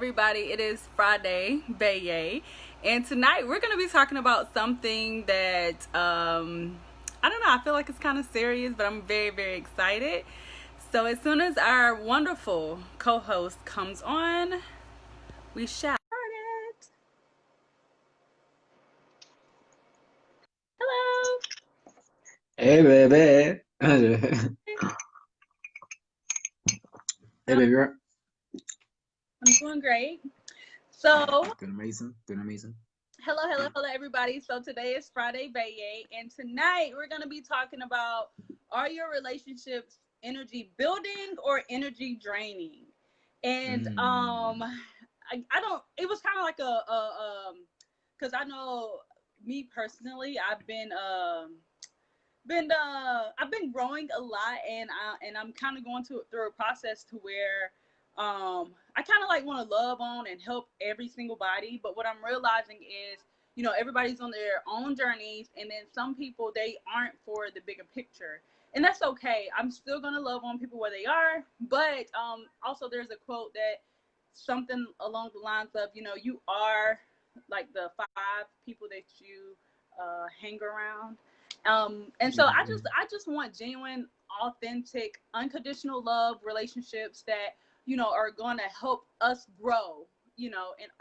everybody. It is Friday, Xaye, and tonight we're going to be talking about something that I don't know. I feel like it's kind of serious, but I'm very, very excited. So as soon as our wonderful co-host comes on, we shall start it. Hello. Hey baby. Hey baby. I'm doing great. So Doing amazing. Doing amazing. hello, everybody. So today is Friday, Xaye, and tonight we're going to be talking about, are your relationships energy building or energy draining? And I don't. It was kind of like because I know me personally, I've been growing a lot, and I'm kind of going through a process to where I kind of like want to love on and help every single body, but what I'm realizing is, everybody's on their own journeys, and then some people, they aren't for the bigger picture, and that's okay. I'm still gonna love on people where they are, but also there's a quote that something along the lines of, you are like the five people that you hang around. And so I just want genuine, authentic, unconditional love relationships that, are going to help us grow, and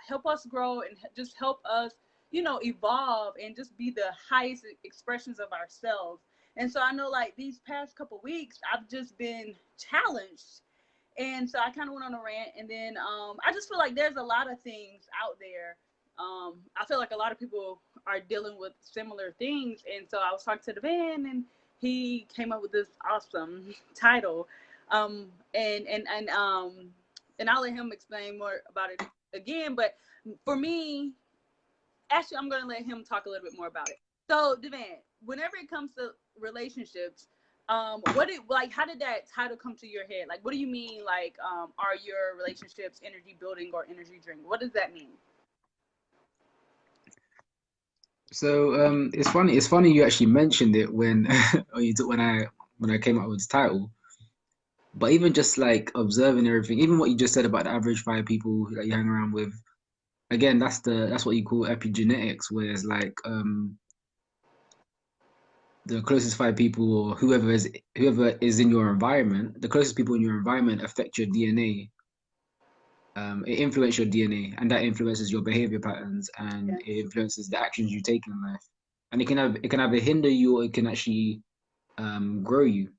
help us grow and just help us, evolve and just be the highest expressions of ourselves. And so I know, like, these past couple weeks, I've just been challenged. And so I kind of went on a rant, and then I just feel like there's a lot of things out there. I feel like a lot of people are dealing with similar things, and so I was talking to Devann, and he came up with this awesome title, and I'll let him explain more about it again. But for me, actually, I'm going to let him talk a little bit more about it. So, Devann, whenever it comes to relationships, how did that title come to your head? Like, what do you mean? Like, are your relationships energy building or energy draining? What does that mean? So it's funny. It's funny you actually mentioned it when when I came up with this title. But even just like observing everything, even what you just said about the average five people that you hang around with, again, that's what you call epigenetics, where it's like the closest five people or whoever is in your environment, the closest people in your environment affect your DNA. It influences your DNA, and that influences your behavior patterns, and Yeah. it influences the actions you take in life. And it can either hinder you or it can actually grow you.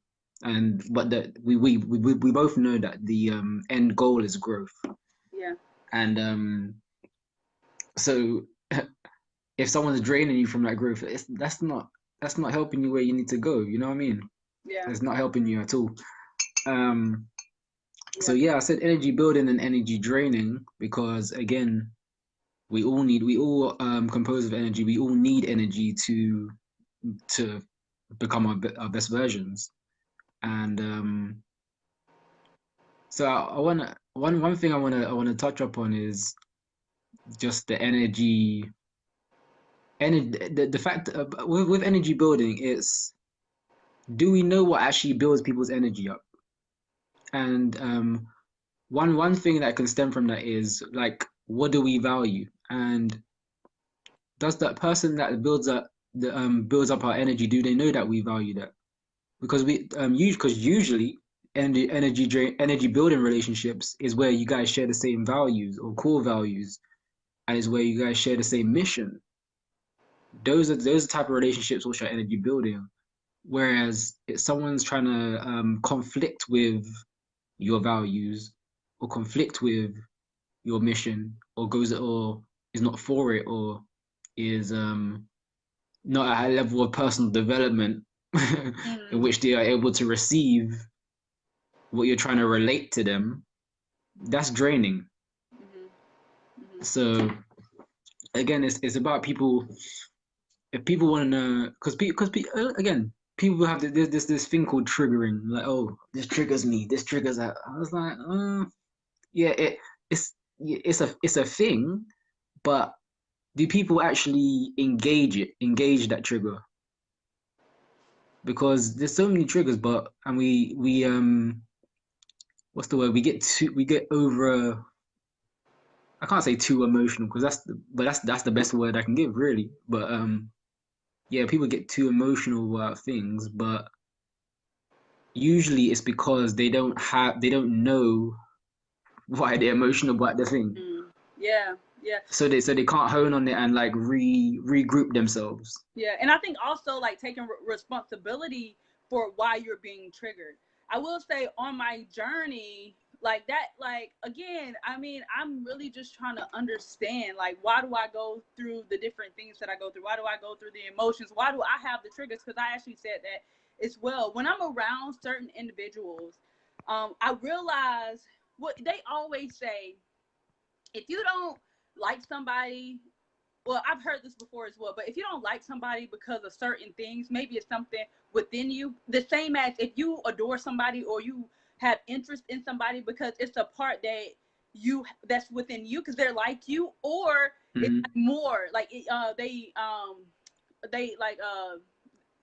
And but we both know that the end goal is growth. Yeah. And so if someone's draining you from that growth, that's not helping you where you need to go. You know what I mean? Yeah. It's not helping you at all. Um, so Yeah. yeah, I said energy building and energy draining because again, we all compose of energy. We all need energy to become our best versions. And so I wanna one thing I wanna touch upon is just the the fact with energy building, it's, do we know what actually builds people's energy up? And one thing that can stem from that is like, what do we value? And does that person that builds up our energy, do they know that we value that? Because usually energy building relationships is where you guys share the same values or core values, and is where you guys share the same mission. Those are the type of relationships which are energy building. Whereas if someone's trying to conflict with your values or conflict with your mission, or is not for it, or is not at a level of personal development in Mm-hmm. which they are able to receive what you're trying to relate to them, that's draining. Mm-hmm. Mm-hmm. So again, it's about people. If people want to know, again, people have this thing called triggering. Like, oh, this triggers me. This triggers that. I was like, yeah, it's a thing, but do people actually engage that trigger? Because there's so many triggers, but and we what's the word? We get over I can't say too emotional because that's the best word I can give really. But yeah, people get too emotional about things, but usually it's because they don't know why they're emotional about the thing. Mm. Yeah, yeah. So they can't hone on it and like regroup themselves. Yeah, and I think also like taking responsibility for why you're being triggered. I will say on my journey, like that, like again, I mean, I'm really just trying to understand, like, why do I go through the different things that I go through? Why do I go through the emotions? Why do I have the triggers? Because I actually said that as well. When I'm around certain individuals, I realize what they always say: if you don't like somebody, well, I've heard this before as well, but if you don't like somebody because of certain things, maybe it's something within you. The same as if you adore somebody or you have interest in somebody because it's a part that you that's within you because they're like you, or it's Mm-hmm. like more like they like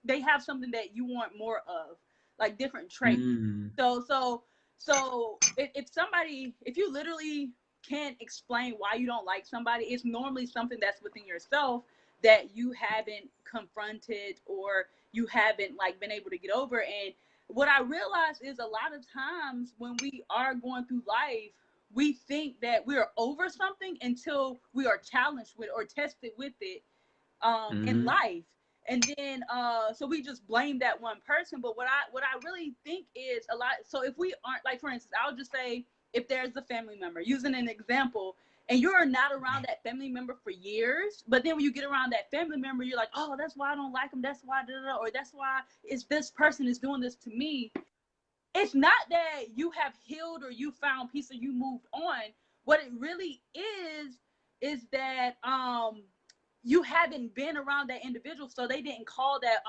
they have something that you want more of, like different traits. Mm-hmm. So if somebody, if you literally can't explain why you don't like somebody, it's normally something that's within yourself that you haven't confronted or you haven't like been able to get over. And what I realize is a lot of times when we are going through life, we think that we're over something until we are challenged with or tested with it in Mm-hmm. life. And then so we just blame that one person. But what I really think is a lot. So if we aren't, like, for instance, I'll just say if there's a family member, using an example, and you're not around that family member for years, but then when you get around that family member, you're like, oh, that's why I don't like him, that's why or that's why is this person is doing this to me. It's not that you have healed or you found peace or you moved on. What it really is that you haven't been around that individual, so they didn't call that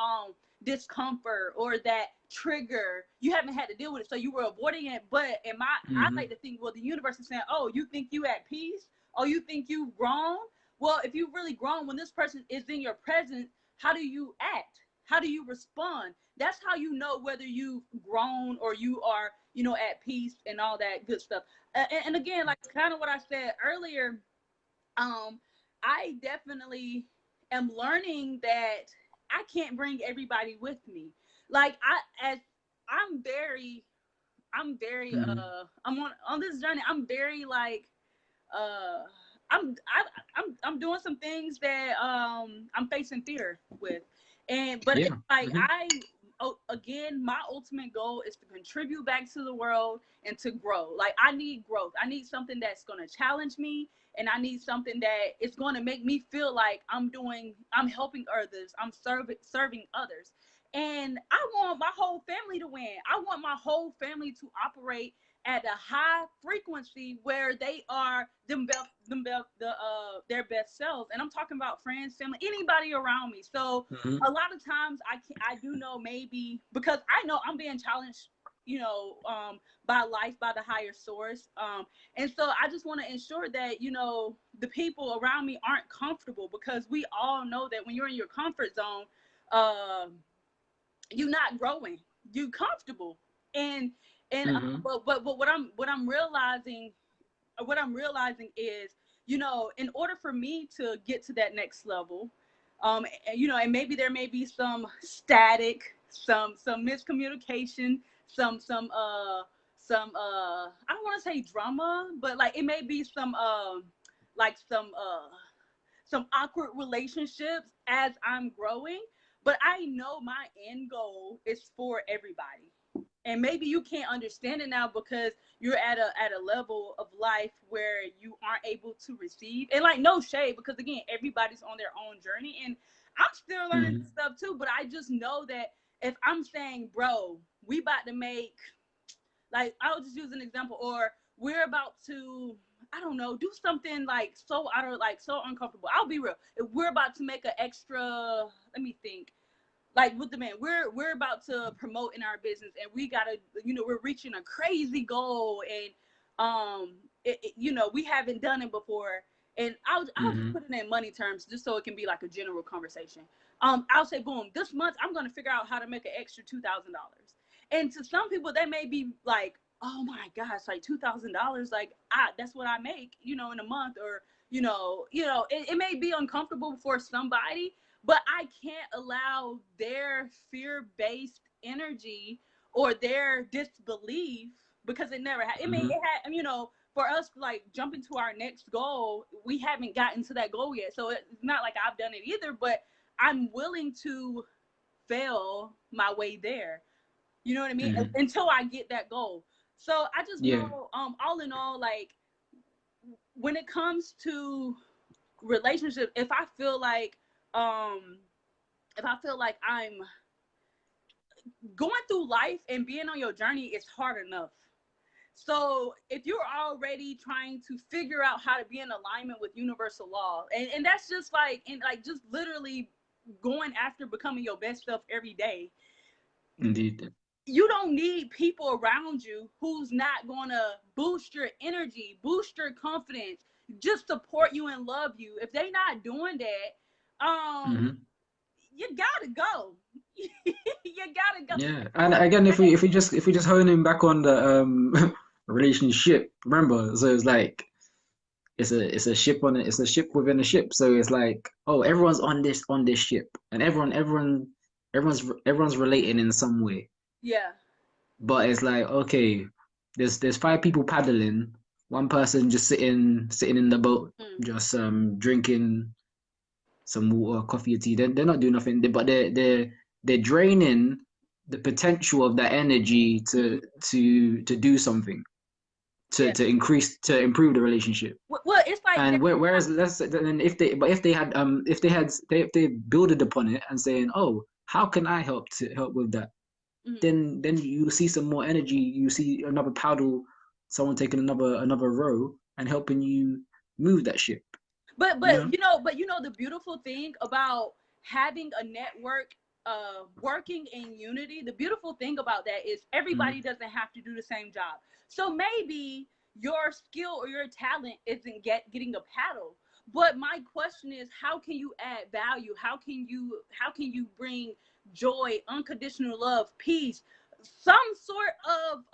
discomfort or that trigger. You haven't had to deal with it, so you were avoiding it. But in my, I Mm-hmm. like to think, well, the universe is saying, oh, you think you at peace? Oh, you think you've grown? Well, if you've really grown, when this person is in your presence, how do you act? How do you respond? That's how you know whether you've grown or you are, at peace and all that good stuff. And again, like kind of what I said earlier, um, I definitely am learning that I can't bring everybody with me. Like I'm very Mm-hmm. I'm on this journey. I'm very like uh I'm doing some things that I'm facing fear with. And but it's Yeah. like Mm-hmm. again, my ultimate goal is to contribute back to the world and to grow. Like I need growth. I need something that's going to challenge me, and I need something that is going to make me feel like I'm helping others, I'm serving others. And I want my whole family to win. I want my whole family to operate at a high frequency where they are their best selves. And I'm talking about friends, family, anybody around me. So Mm-hmm. a lot of times I do know, maybe because I know I'm being challenged, by life, by the higher source. And so I just want to ensure that, the people around me aren't comfortable, because we all know that when you're in your comfort zone, um you're not growing. You're comfortable. And Mm-hmm. but what I'm realizing is, in order for me to get to that next level, and maybe there may be some static, some miscommunication, some I don't want to say drama, but like it may be like some awkward relationships as I'm growing. But I know my end goal is for everybody. And maybe you can't understand it now because you're at a level of life where you aren't able to receive. And like, no shade, because again, everybody's on their own journey, and I'm still learning Mm-hmm. this stuff too. But I just know that if I'm saying, bro, we about to make, like, I'll just use an example, or we're about to, I don't know, do something like so out of, like, so uncomfortable. I'll be real. If we're about to make an extra, let me think, like with the man, we're about to promote in our business, and we gotta, we're reaching a crazy goal, and we haven't done it before. And I'll just Mm-hmm. put it in money terms, just so it can be like a general conversation. I'll say, boom, this month I'm gonna figure out how to make an extra $2,000. And to some people that may be like oh my gosh, like $2,000, like that's what I make, in a month, or it may be uncomfortable for somebody, but I can't allow their fear-based energy or their disbelief, because it never had. I mean, Mm-hmm. it had, for us to like jump into our next goal, we haven't gotten to that goal yet. So it's not like I've done it either, but I'm willing to fail my way there. You know what I mean? Mm-hmm. Until I get that goal. So I just Yeah. know, all in all, like when it comes to relationships, um, if I feel like I'm going through life and being on your journey is hard enough. So if you're already trying to figure out how to be in alignment with universal law, and that's just like, and like just literally going after becoming your best self every day, Indeed. you don't need people around you who's not going to boost your energy, boost your confidence, just support you and love you. If they not doing that, Mm-hmm. you gotta go. You gotta go. Yeah, and again, if we just hone in back on the relationship, remember, so it's like it's a ship on it, it's a ship within a ship. So it's like, oh, everyone's on this ship, and everyone's relating in some way. Yeah. But it's like, okay, there's five people paddling, one person just sitting in the boat, Mm. just drinking some water, coffee or tea. They're not doing nothing, but they're draining the potential of that energy to do something Yeah. to improve the relationship. Well, it's like And that. whereas let's then if they builded upon it and saying, oh, how can I help with that? Mhm. Then you see some more energy. You see another paddle, someone taking another row and helping you move that ship. But You know. the beautiful thing about having a network working in unity, the beautiful thing about that is everybody Mm-hmm. doesn't have to do the same job. So maybe your skill or your talent isn't getting a paddle. But my question is, how can you add value? How can you bring joy, unconditional love, peace, some sort of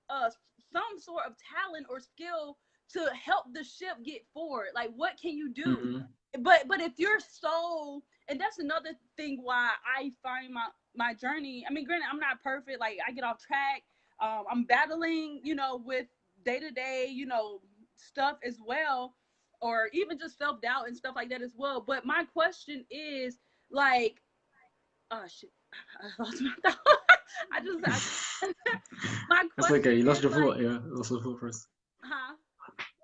uh some sort of talent or skill to help the ship get forward? Like, what can you do? Mm-hmm. But if you're so, and that's another thing why I find my journey. I mean, granted, I'm not perfect. Like, I get off track. I'm battling, with day to day, stuff as well, or even just self doubt and stuff like that as well. But my question is, like, oh shit, I lost my thought. My That's question okay. You lost is your like, thought. Yeah, you lost your thought first. huh?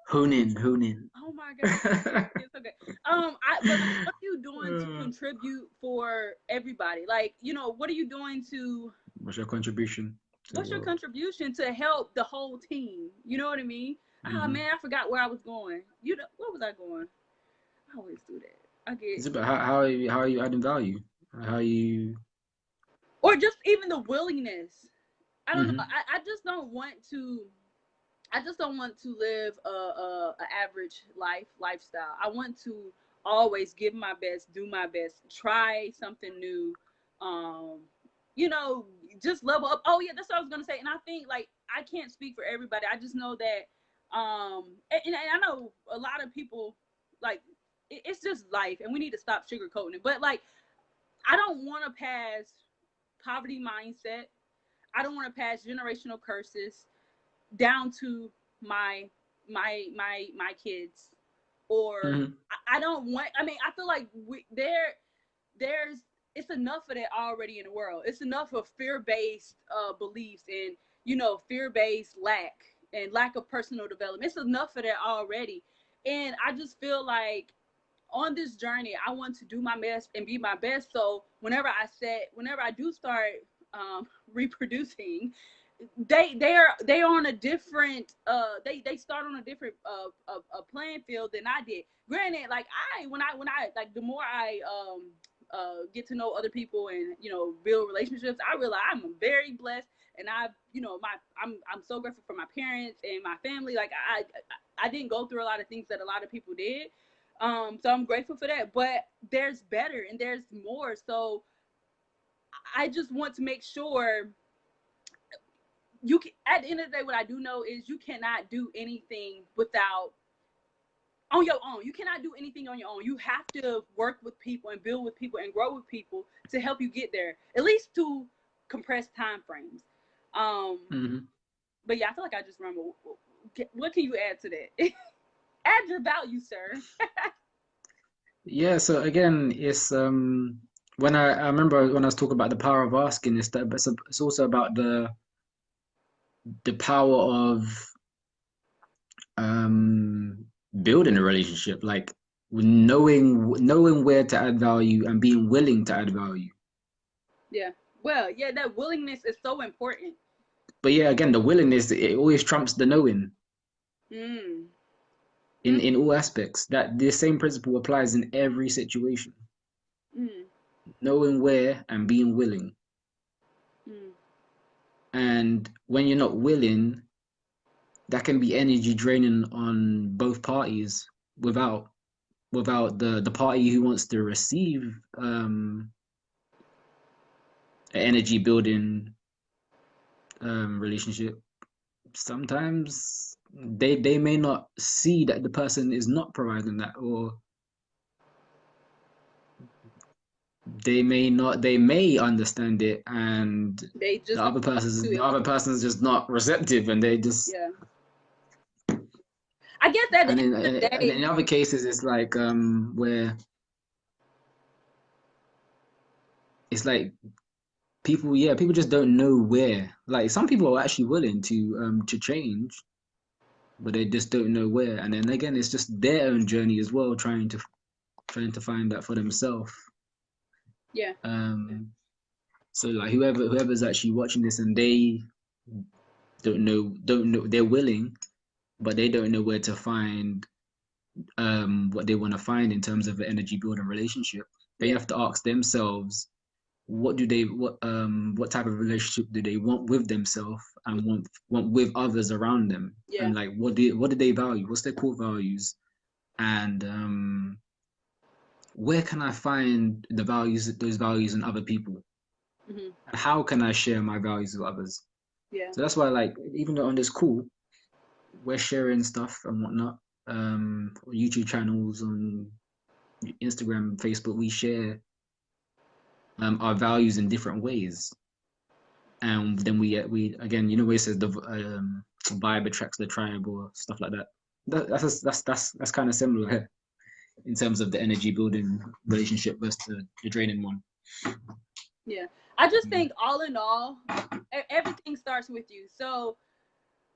Hone in, hone in. Oh my god, it's okay. But like, what are you doing to Uh, contribute for everybody? Like, what are you doing to? what's your contribution to the What's your world? contribution to help the whole team? You know what I mean? Ah, Mm-hmm. man, I forgot where I was going. Where was I going? I always do that. I get, It's about how are you adding value? How are you? or just even the willingness. I don't know. Mm-hmm. I just don't want to. I just don't want to live a average lifestyle. I want to always give my best, do my best, try something new. Um, just level up. Oh yeah, that's what I was gonna say. And I think, like, I can't speak for everybody. I just know that, and I know a lot of people, like, it's just life, and we need to stop sugarcoating it. But like, I don't want to pass poverty mindset. I don't want to pass generational curses down to my my kids, or Mm-hmm. I don't want. I mean, I feel like there's it's enough of that already in the world. It's enough of fear-based beliefs, and fear-based lack of personal development. It's enough of that already. And I just feel like on this journey, I want to do my best and be my best. So whenever I do start reproducing, they are on a different they start on a different playing field than I did. Granted, like, when I like, the more I get to know other people and build relationships, I realize I'm very blessed, and I'm so grateful for my parents and my family. Like, I didn't go through a lot of things that a lot of people did. So I'm grateful for that, but there's better and there's more. So I just want to make sure you can, at the end of the day, what I do know is you cannot do anything without on your own. You cannot do anything on your own. You have to work with people and build with people and grow with people to help you get there, at least to compressed time frames. But yeah, I feel like I just remember. What can you add to that? Add your value, sir. Yeah, so again, it's when I remember when I was talking about the power of asking, it's also about the power of um building a relationship, like knowing where to add value and being willing to add value. Yeah. Well, yeah, that willingness is so important. But yeah, again, the willingness, it always trumps the knowing Mm. in all aspects. That the same principle applies in every situation. Mm. Knowing where and being willing. Mm. And when you're not willing, that can be energy draining on both parties without the party who wants to receive an energy building relationship. Sometimes they may not see that the person is not providing that, or they may understand it and They just the don't other do person's the it. other person's just not receptive, and they just Yeah. I guess at the and end in of the and day, in other cases it's like where it's like people just don't know where. Like some people are actually willing to change, but they just don't know where. And then again, it's just their own journey as well, trying to find that for themselves. yeah. So like whoever's actually watching this and they don't know they're willing, but they don't know where to find what they want to find in terms of an energy building relationship. They Yeah. have to ask themselves what type of relationship do they want with themselves and want with others around them, Yeah. and like what do they value, what's their core values, and where can I find those values in other people, Mm-hmm. and how can I share my values with others. Yeah. So that's why, like, even though on this call we're sharing stuff and whatnot, YouTube channels, on Instagram, Facebook, we share our values in different ways. And then we again, where it says the vibe attracts the tribe or stuff like that. That's kind of similar in terms of the energy building relationship versus the draining one. Yeah. I just think all in all, everything starts with you. So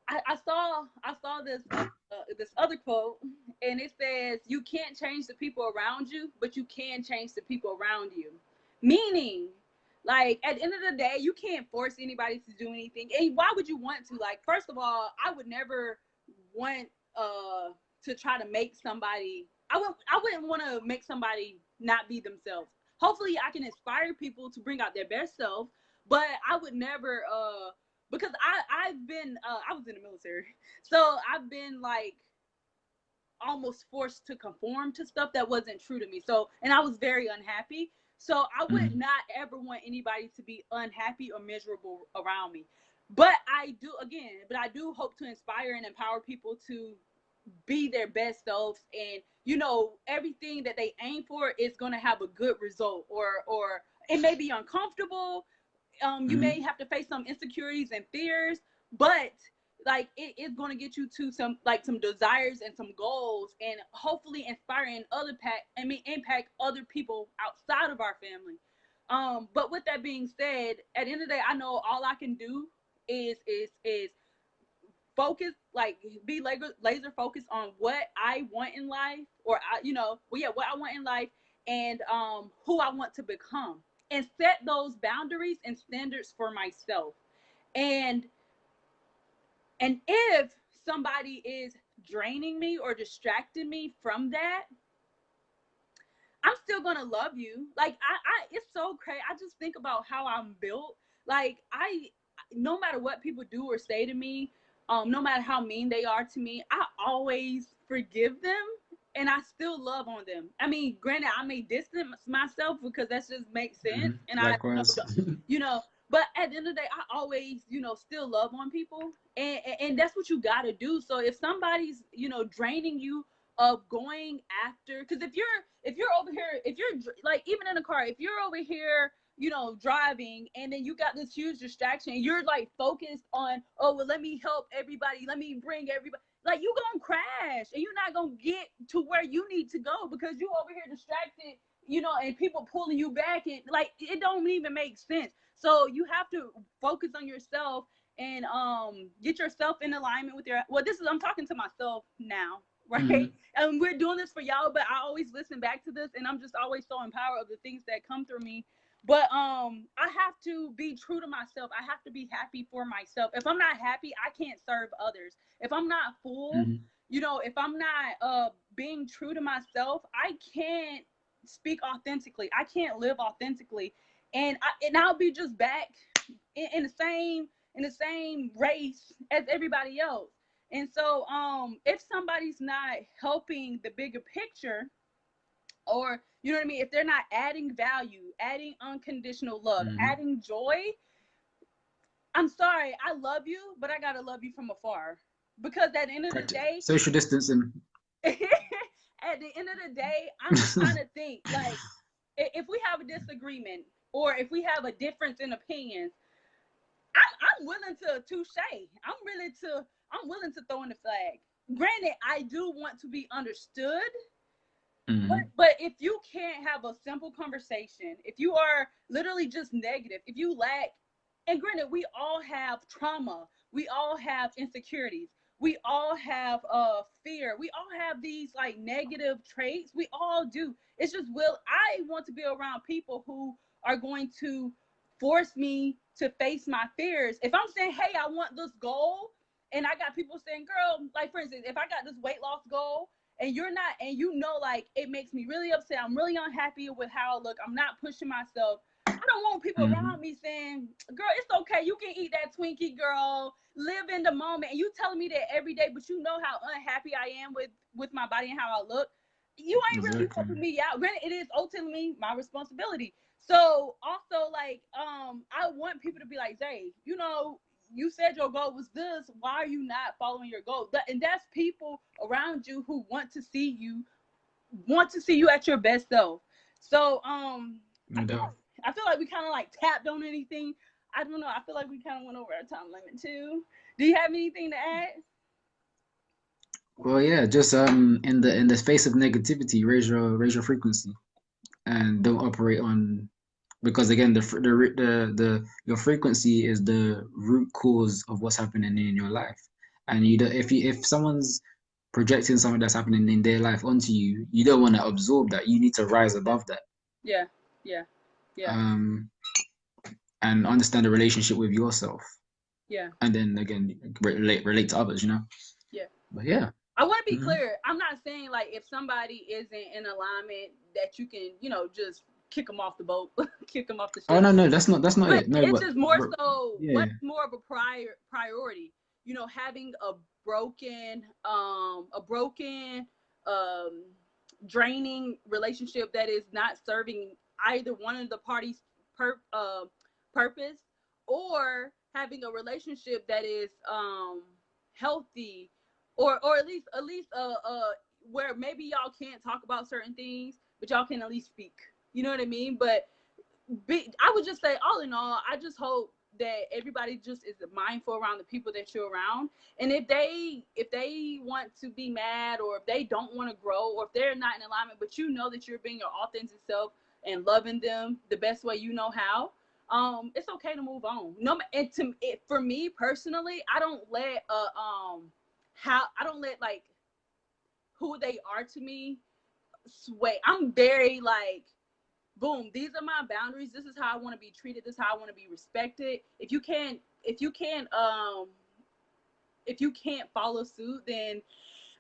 I saw this other quote, and it says, "You can't change the people around you, but you can change the people around you." Meaning, like at the end of the day, you can't force anybody to do anything. And why would you want to? Like, first of all, I would never want to try to make somebody. I wouldn't want to make somebody not be themselves. Hopefully, I can inspire people to bring out their best self, but I would never because I've been I was in the military, so I've been like almost forced to conform to stuff that wasn't true to me. So, and I was very unhappy. So I would not ever want anybody to be unhappy or miserable around me. But I do hope to inspire and empower people to be their best selves, and everything that they aim for is going to have a good result, or it may be uncomfortable. You may have to face some insecurities and fears, but like it is going to get you to some desires and some goals, and hopefully inspiring impact other people outside of our family. But with that being said, at the end of the day, I know all I can do is focus, like be laser focused on what I want in life, or what I want in life, and who I want to become, and set those boundaries and standards for myself. And if somebody is draining me or distracting me from that, I'm still gonna love you. Like it's so crazy. I just think about how I'm built. Like no matter what people do or say to me, no matter how mean they are to me, I always forgive them, and I still love on them. I mean, granted, I may distance myself because that just makes sense, and I, Likewise. you know, but at the end of the day, I always, you know, still love on people, and that's what you got to do. So if somebody's, you know, draining you of going after, because if you're over here, if you're like, even in a car, if you're over here, you know, driving, and then you got this huge distraction, and you're like focused on, oh well, let me help everybody, let me bring everybody, like, you gonna crash, and you're not gonna get to where you need to go because you over here distracted, you know, and people pulling you back, and like, it don't even make sense. So you have to focus on yourself and get yourself in alignment with your, well, this is, I'm talking to myself now, right? And we're doing this for y'all, but I always listen back to this, and I'm just always so empowered of the things that come through me. But I have to be true to myself. I have to be happy for myself. If I'm not happy, I can't serve others. If I'm not full, you know, if I'm not being true to myself, I can't speak authentically. I can't live authentically, and I'll be just back in the same race as everybody else. And so if somebody's not helping the bigger picture, or you know what I mean, if they're not adding value, adding unconditional love, adding joy, I'm sorry, I love you, but I gotta love you from afar, because at the end of the day, social distancing. at the end of the day, I'm just trying to think, like, if we have a disagreement, or if we have a difference in opinions, I'm willing to touche. I'm willing to throw in the flag. Granted, I do want to be understood, but if you can't have a simple conversation, if you are literally just negative, if you lack, and granted, we all have trauma, we all have insecurities, we all have fear, we all have these like negative traits, we all do. It's just, will I want to be around people who are going to force me to face my fears? If I'm saying, hey, I want this goal, and I got people saying, girl, like, for instance, if I got this weight loss goal, and you're not, and you know, like, it makes me really upset, I'm really unhappy with how I look, I'm not pushing myself, I don't want people around me saying, girl, it's okay, you can eat that Twinkie, girl, live in the moment. And you telling me that every day, but you know how unhappy I am with my body and how I look. You ain't really helping me out. Granted, it is ultimately my responsibility. So also, like, I want people to be like, Xaye, you know, you said your goal was this, why are you not following your goal? And that's people around you who want to see you at your best self. So I feel like we kind of like tapped on anything. I don't know. I feel like we kind of went over our time limit too. Do you have anything to add? Well, yeah, just in the face of negativity, raise your frequency, and don't operate on, because again, the your frequency is the root cause of what's happening in your life. And you don't, if someone's projecting something that's happening in their life onto you, you don't want to absorb that. You need to rise above that. Yeah, yeah, yeah. And understand the relationship with yourself. Yeah. And then again, relate to others, you know? Yeah. But yeah. I want to be clear. I'm not saying like if somebody isn't in alignment that you can, you know, just kick them off the boat, kick them off the ship. Oh no, that's not it. No, it's just more so, yeah, much more of a priority. You know, having a broken, draining relationship that is not serving either one of the parties' purpose, or having a relationship that is healthy, or at least where maybe y'all can't talk about certain things, but y'all can at least speak. You know what I mean? But I would just say, all in all, I just hope that everybody just is mindful around the people that you're around. And if they want to be mad, or if they don't want to grow, or if they're not in alignment, but you know that you're being your authentic self and loving them the best way you know how, it's okay to move on. No, and for me personally, I don't let like who they are to me sway. I'm very like, boom, these are my boundaries, this is how I want to be treated, this is how I want to be respected. If you can't follow suit, then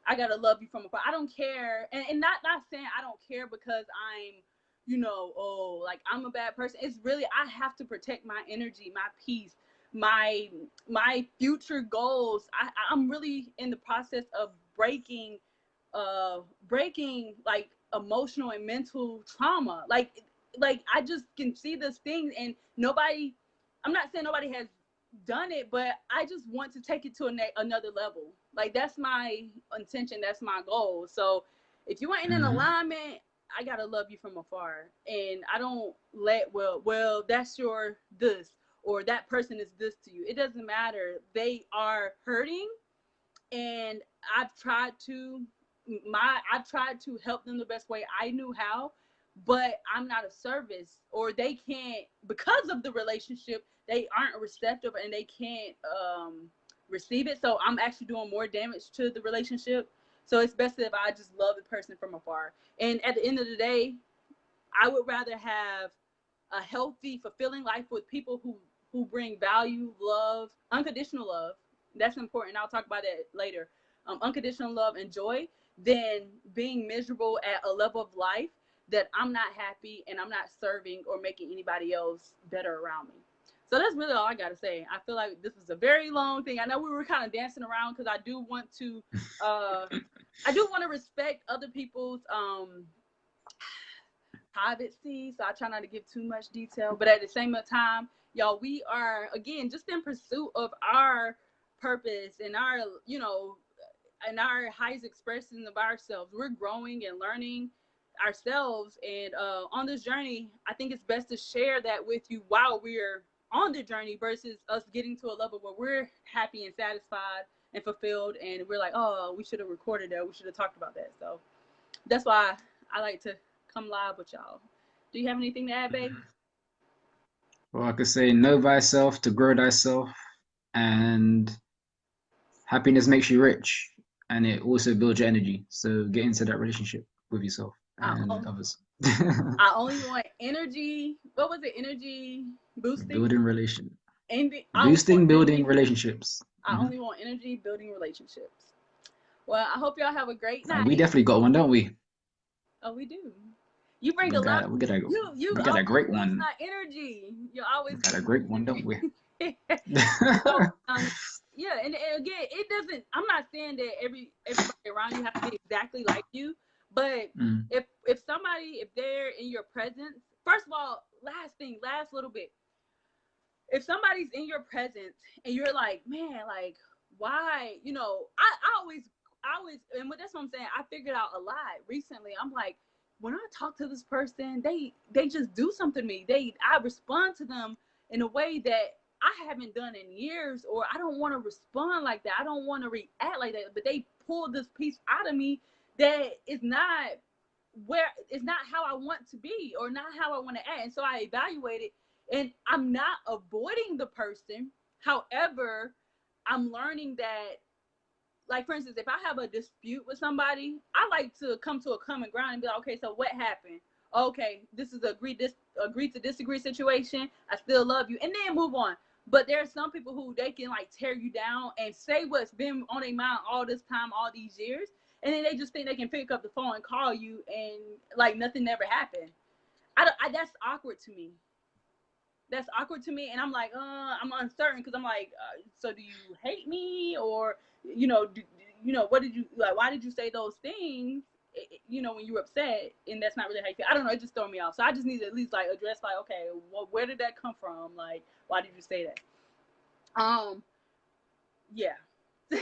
I gotta love you from afar. I don't care, and not saying I don't care because I'm, you know, oh, like I'm a bad person. It's really, I have to protect my energy, my peace, my future goals. I'm really in the process of breaking like emotional and mental trauma. Like I just can see this thing, and nobody I'm not saying nobody has done it, but I just want to take it to another level. Like, that's my intention. That's my goal. So if you ain't in alignment, I gotta love you from afar, and I don't let that's your this, or that person is this to you. It doesn't matter. They are hurting, and I've tried to help them the best way I knew how, but I'm not a service, or they can't, because of the relationship, they aren't receptive and they can't receive it. So I'm actually doing more damage to the relationship. So it's best if I just love the person from afar. And at the end of the day, I would rather have a healthy, fulfilling life with people who bring value, love, unconditional love. That's important. I'll talk about that later. Unconditional love and joy, than being miserable at a level of life that I'm not happy and I'm not serving or making anybody else better around me. So that's really all I got to say. I feel like this is a very long thing. I know we were kind of dancing around because I do want to respect other people's privacy, so I try not to give too much detail. But at the same time, y'all, we are, again, just in pursuit of our purpose and our, and our highest expression of ourselves. We're growing and learning ourselves, and on this journey, I think it's best to share that with you while we're on the journey, versus us getting to a level where we're happy and satisfied and fulfilled, and we're like, oh, we should have recorded that, we should have talked about that. So that's why I like to come live with y'all. Do you have anything to add, babe? Well, I could say, know thyself to grow thyself, and happiness makes you rich, and it also builds your energy. So get into that relationship with yourself and others. I only want energy. What was it? Energy boosting? Building relation. Boosting, building relationships. I only want energy, building relationships. Well, I hope y'all have a great night. We definitely got one, don't we? Oh, we do. You bring a lot. We got a great one. My energy. You always got a great one, don't we? So, yeah, and again, it doesn't. I'm not saying that everybody around you have to be exactly like you, but if they're in your presence, first of all, last little bit. If somebody's in your presence and you're like, man, like, why? I always, and that's what I'm saying. I figured out a lot recently. I'm like, when I talk to this person, they just do something to me. I respond to them in a way that I haven't done in years, or I don't want to respond like that. I don't want to react like that. But they pull this piece out of me that is not how I want to be, or not how I want to act. And so I evaluate it, and I'm not avoiding the person. However, I'm learning that, like, for instance, if I have a dispute with somebody, I like to come to a common ground and be like, okay, so what happened? Okay, this is agree to disagree situation. I still love you, and then move on. But there are some people who they can like tear you down and say what's been on their mind all this time, all these years, and then they just think they can pick up the phone and call you, and like nothing never happened. That's awkward to me. That's awkward to me, and I'm like, I'm uncertain, because I'm like, so do you hate me, or what did you like? Why did you say those things? When you were upset, and that's not really how you feel. I don't know. It just threw me off. So I just need to at least like address, like, okay, well, where did that come from? Like, why did you say that? Yeah. Y'all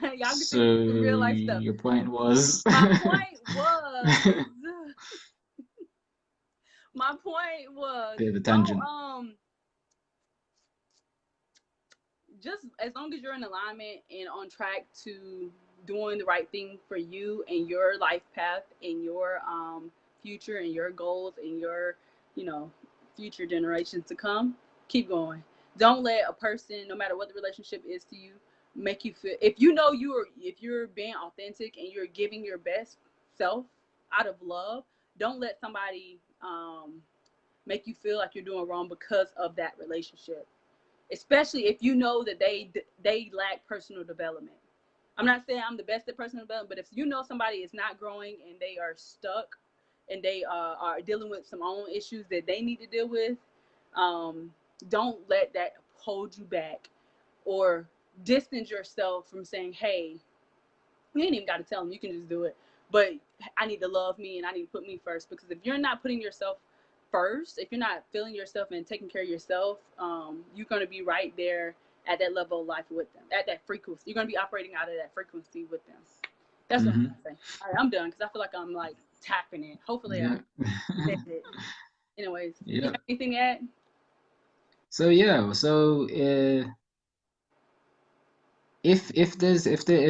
can see some real life stuff. Your point was? My point was. My point was. Bit of a tangent. Just as long as you're in alignment and on track to doing the right thing for you and your life path and your future and your goals and your future generations to come, keep going. Don't let a person, no matter what the relationship is to you, make you feel, if you're being authentic and you're giving your best self out of love, don't let somebody make you feel like you're doing wrong because of that relationship, especially if you know that they lack personal development. I'm not saying I'm the best at personal development, but if you know somebody is not growing and they are stuck and they are dealing with some own issues that they need to deal with, don't let that hold you back or distance yourself from saying, hey, you ain't even got to tell them, you can just do it, but I need to love me and I need to put me first. Because if you're not putting yourself first, if you're not feeling yourself and taking care of yourself, you're going to be right there at that level of life with them, at that frequency. You're going to be operating out of that frequency with them. That's what I'm going to say. All right, I'm done because I feel like I'm like tapping it. Hopefully I said it. Anyways, you have anything to add? So yeah, so if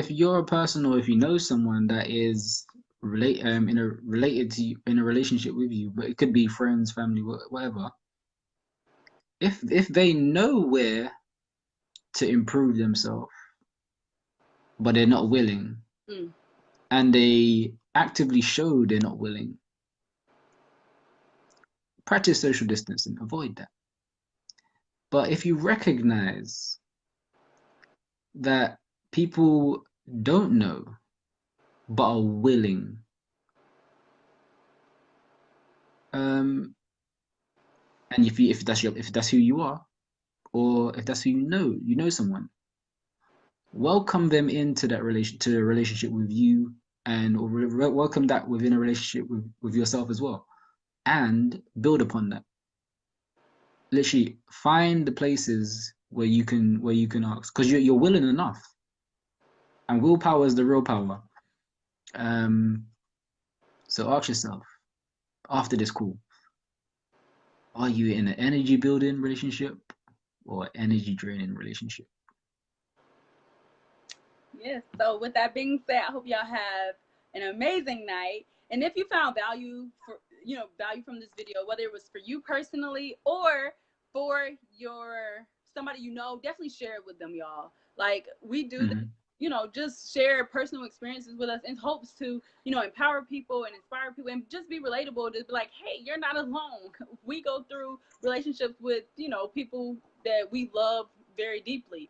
you're a person, or if you know someone that is related to you, in a relationship with you, but it could be friends, family, whatever. If they know where to improve themselves, but they're not willing, and they actively show they're not willing, practice social distancing, avoid that. But if you recognize that people don't know but are willing, and if that's who you are, or if that's who you know someone, welcome them into that relationship with you, and or welcome that within a relationship with yourself as well, and build upon that. Literally find the places where you can ask, because you're willing enough, and willpower is the real power. So ask yourself after this call, are you in an energy building relationship or energy draining relationship? Yes. So with that being said, I hope y'all have an amazing night. And if you found value from this video, whether it was for you personally or for somebody you know, definitely share it with them, y'all. Like we do this, just share personal experiences with us in hopes to, empower people and inspire people and just be relatable, to be like, hey, you're not alone. We go through relationships with, people that we love very deeply.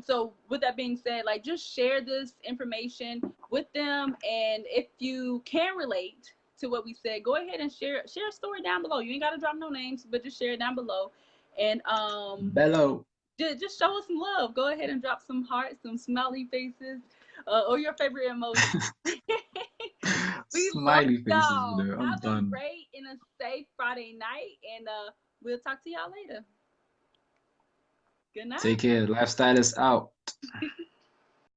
So with that being said, like, just share this information with them. And if you can relate to what we said, go ahead and share a story down below. You ain't got to drop no names, but just share it down below. And just show us some love. Go ahead and drop some hearts, some smiley faces, or your favorite emoji. We Smiley love faces, y'all. I'm Have done. a great and a safe Friday night, and we'll talk to y'all later. Good night. Take care. Lifestylists out.